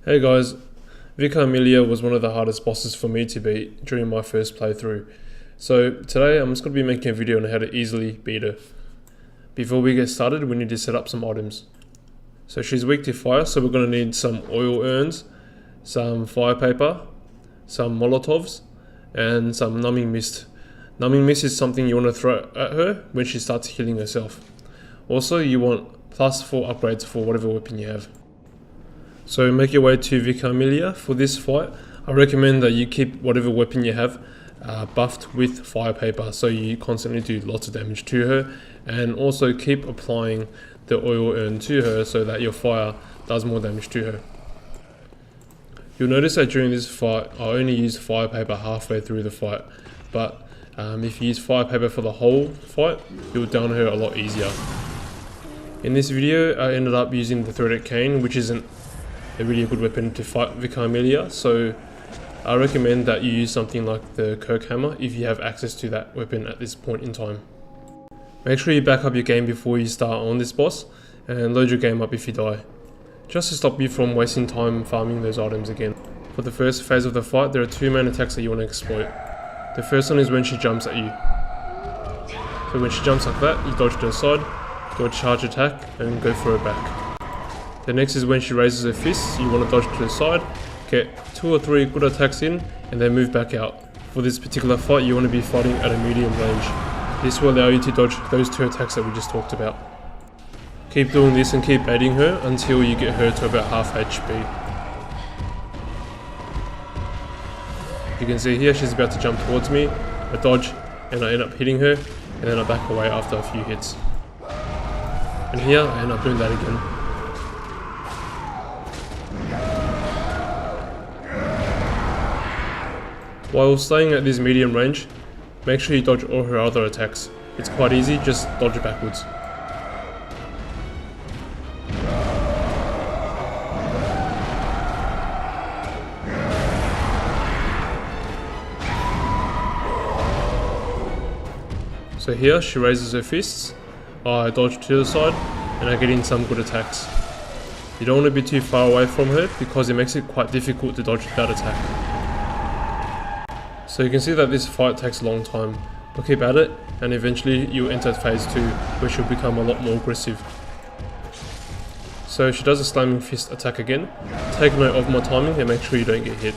Hey guys, Vicar Amelia was one of the hardest bosses for me to beat during my first playthrough. So today I'm just going to be making a video on how to easily beat her. Before we get started, we need to set up some items. So she's weak to fire, so we're going to need some oil urns, some fire paper, some molotovs, and some numbing mist. Numbing mist is something you want to throw at her when she starts healing herself. Also, you want +4 upgrades for whatever weapon you have. So make your way to Vicar Amelia. For this fight, I recommend that you keep whatever weapon you have buffed with fire paper, so you constantly do lots of damage to her, and also keep applying the oil urn to her so that your fire does more damage to her. You'll notice that during this fight, I only used fire paper halfway through the fight, but if you use fire paper for the whole fight, you'll down her a lot easier. In this video, I ended up using the threaded cane, which isn't a really good weapon to fight Vicar Amelia, so I recommend that you use something like the Kirk hammer if you have access to that weapon at this point in time. Make sure you back up your game before you start on this boss, and load your game up if you die, just to stop you from wasting time farming those items again. For the first phase of the fight, there are two main attacks that you want to exploit. The first one is when she jumps at you. So when she jumps like that, you dodge to the side, do a charge attack, and go for her back. The next is when she raises her fists, you want to dodge to the side, get 2 or 3 good attacks in, and then move back out. For this particular fight, you want to be fighting at a medium range. This will allow you to dodge those 2 attacks that we just talked about. Keep doing this and keep baiting her until you get her to about half HP. You can see here she's about to jump towards me, I dodge, and I end up hitting her, and then I back away after a few hits. And here I end up doing that again. While staying at this medium range, make sure you dodge all her other attacks. It's quite easy, just dodge backwards. So here she raises her fists, I dodge to the side, and I get in some good attacks. You don't want to be too far away from her because it makes it quite difficult to dodge that attack. So you can see that this fight takes a long time, but keep at it, and eventually you'll enter phase 2, where she'll become a lot more aggressive. So she does a slamming fist attack again. Take note of my timing and make sure you don't get hit.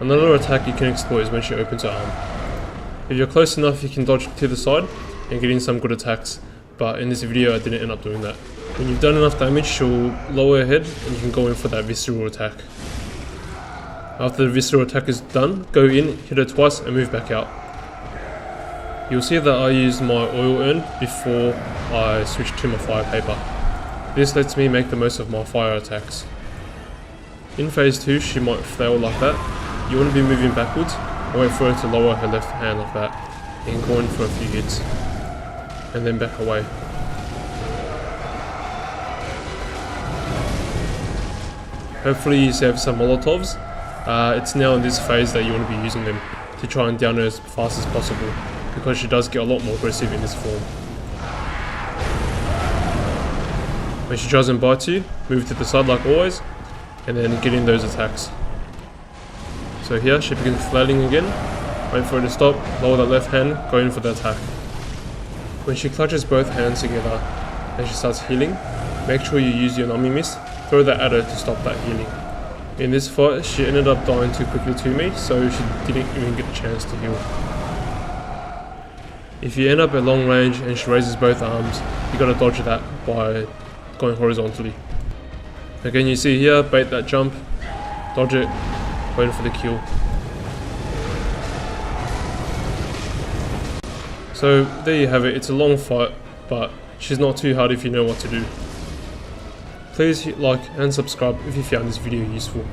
Another attack you can exploit is when she opens her arm. If you're close enough, you can dodge to the side and get in some good attacks, but in this video I didn't end up doing that. When you've done enough damage, she'll lower her head and you can go in for that visceral attack. After the visceral attack is done, go in, hit her twice and move back out. You'll see that I used my oil urn before I switched to my fire paper. This lets me make the most of my fire attacks. In phase 2, she might flail like that. You want to be moving backwards and wait for her to lower her left hand like that and go in for a few hits and then back away. Hopefully you save some molotovs. It's now in this phase that you want to be using them to try and down her as fast as possible, because she does get a lot more aggressive in this form. When she tries and bites you, move to the side like always, and then get in those attacks. So here she begins flailing again, wait for her to stop, lower that left hand, go in for the attack. When she clutches both hands together and she starts healing, make sure you use your numbing mist, throw that at her to stop that healing. In this fight, she ended up dying too quickly to me, so she didn't even get a chance to heal. If you end up at long range and she raises both arms, you gotta dodge that by going horizontally. Again, you see here, bait that jump, dodge it, wait for the kill. So there you have it, it's a long fight, but she's not too hard if you know what to do. Please hit like and subscribe if you found this video useful.